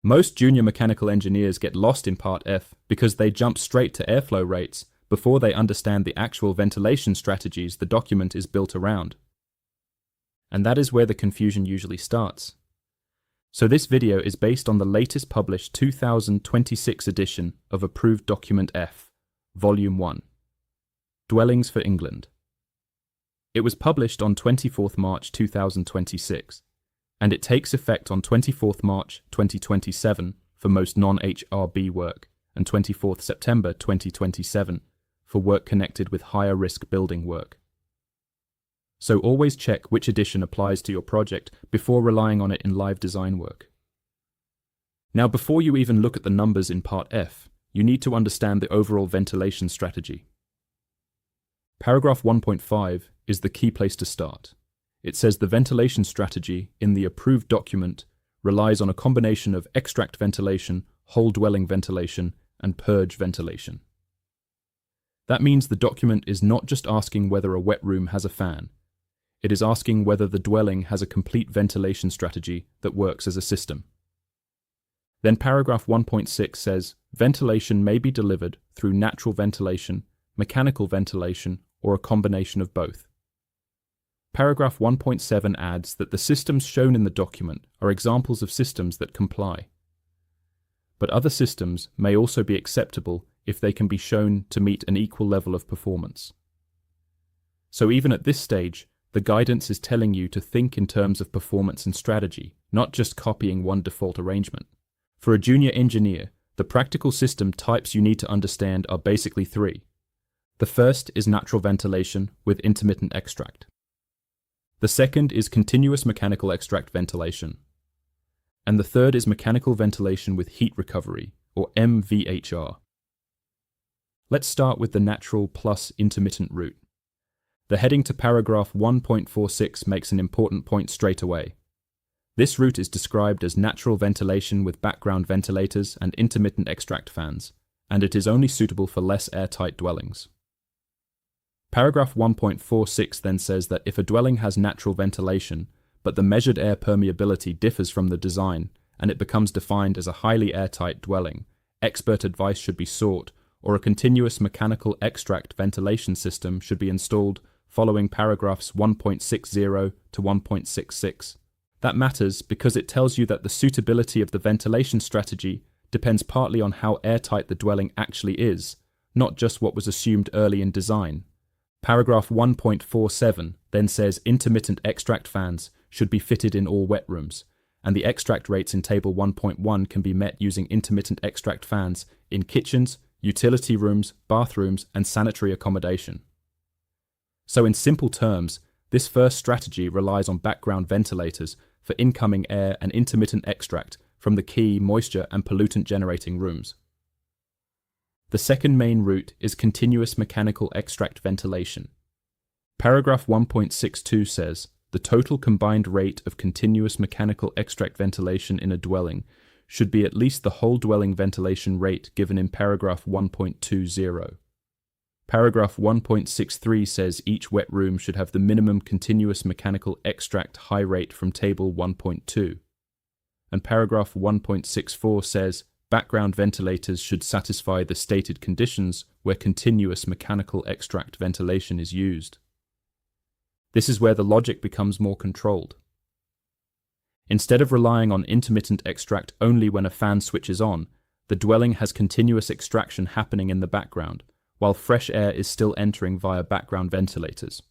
Most junior mechanical engineers get lost in Part F because they jump straight to airflow rates before they understand the actual ventilation strategies the document is built around. And that is where the confusion usually starts. So this video is based on the latest published 2026 edition of Approved Document F, Volume 1, Dwellings for England. It was published on 24th March 2026, and it takes effect on 24th March 2027 for most non-HRB work and 24th September 2027 for work connected with higher risk building work. So always check which edition applies to your project before relying on it in live design work. Now, before you even look at the numbers in Part F, you need to understand the overall ventilation strategy. Paragraph 1.5 is the key place to start. It says the ventilation strategy in the approved document relies on a combination of extract ventilation, whole dwelling ventilation, and purge ventilation. That means the document is not just asking whether a wet room has a fan. It is asking whether the dwelling has a complete ventilation strategy that works as a system. Then paragraph 1.6 says, ventilation may be delivered through natural ventilation, mechanical ventilation, or a combination of both. Paragraph 1.7 adds that the systems shown in the document are examples of systems that comply. But other systems may also be acceptable if they can be shown to meet an equal level of performance. So even at this stage, the guidance is telling you to think in terms of performance and strategy, not just copying one default arrangement. For a junior engineer, the practical system types you need to understand are basically three. The first is natural ventilation with intermittent extract. The second is continuous mechanical extract ventilation. And the third is mechanical ventilation with heat recovery, or MVHR. Let's start with the natural plus intermittent route. The heading to paragraph 1.46 makes an important point straight away. This route is described as natural ventilation with background ventilators and intermittent extract fans, and it is only suitable for less airtight dwellings. Paragraph 1.46 then says that if a dwelling has natural ventilation, but the measured air permeability differs from the design, and it becomes defined as a highly airtight dwelling, expert advice should be sought, or a continuous mechanical extract ventilation system should be installed following paragraphs 1.60 to 1.66. That matters because it tells you that the suitability of the ventilation strategy depends partly on how airtight the dwelling actually is, not just what was assumed early in design. Paragraph 1.47 then says intermittent extract fans should be fitted in all wet rooms, and the extract rates in Table 1.1 can be met using intermittent extract fans in kitchens, utility rooms, bathrooms, and sanitary accommodation. So in simple terms, this first strategy relies on background ventilators for incoming air and intermittent extract from the key moisture and pollutant generating rooms. The second main route is continuous mechanical extract ventilation. Paragraph 1.62 says, the total combined rate of continuous mechanical extract ventilation in a dwelling should be at least the whole dwelling ventilation rate given in paragraph 1.20. Paragraph 1.63 says each wet room should have the minimum continuous mechanical extract high rate from Table 1.2. And paragraph 1.64 says background ventilators should satisfy the stated conditions where continuous mechanical extract ventilation is used. This is where the logic becomes more controlled. Instead of relying on intermittent extract only when a fan switches on, the dwelling has continuous extraction happening in the background, while fresh air is still entering via background ventilators.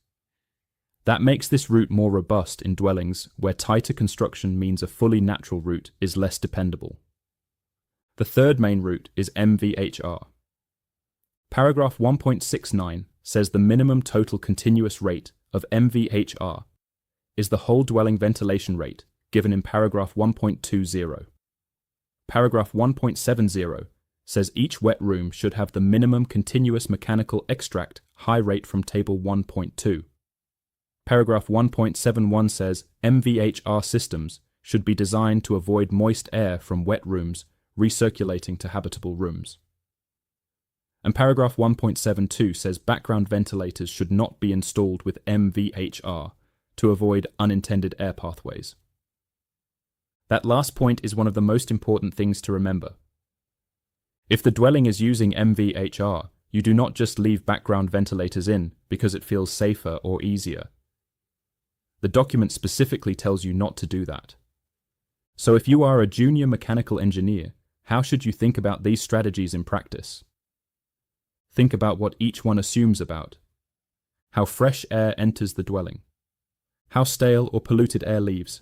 That makes this route more robust in dwellings where tighter construction means a fully natural route is less dependable. The third main route is MVHR. Paragraph 1.69 says the minimum total continuous rate of MVHR is the whole dwelling ventilation rate given in paragraph 1.20. Paragraph 1.70 says each wet room should have the minimum continuous mechanical extract high rate from Table 1.2. Paragraph 1.71 says MVHR systems should be designed to avoid moist air from wet rooms recirculating to habitable rooms. And paragraph 1.72 says background ventilators should not be installed with MVHR to avoid unintended air pathways. That last point is one of the most important things to remember. If the dwelling is using MVHR, you do not just leave background ventilators in because it feels safer or easier. The document specifically tells you not to do that. So if you are a junior mechanical engineer, how should you think about these strategies in practice? Think about what each one assumes about how fresh air enters the dwelling, how stale or polluted air leaves,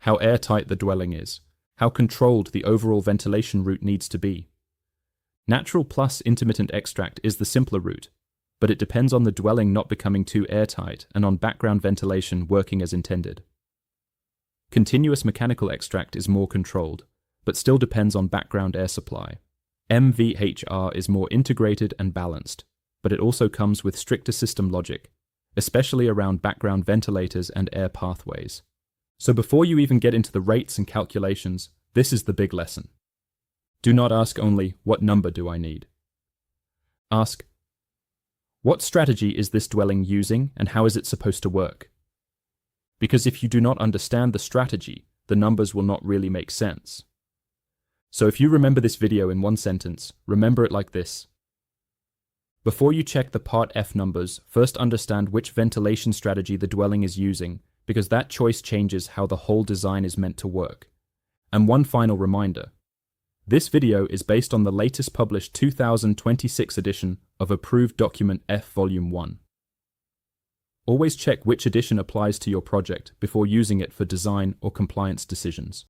how airtight the dwelling is, how controlled the overall ventilation route needs to be. Natural plus intermittent extract is the simpler route, but it depends on the dwelling not becoming too airtight and on background ventilation working as intended. Continuous mechanical extract is more controlled, but still depends on background air supply. MVHR is more integrated and balanced, but it also comes with stricter system logic, especially around background ventilators and air pathways. So before you even get into the rates and calculations, this is the big lesson. Do not ask only, what number do I need? Ask, what strategy is this dwelling using and how is it supposed to work? Because if you do not understand the strategy, the numbers will not really make sense. So if you remember this video in one sentence, remember it like this. Before you check the Part F numbers, first understand which ventilation strategy the dwelling is using, because that choice changes how the whole design is meant to work. And one final reminder. This video is based on the latest published 2026 edition of Approved Document F Volume 1. Always check which edition applies to your project before using it for design or compliance decisions.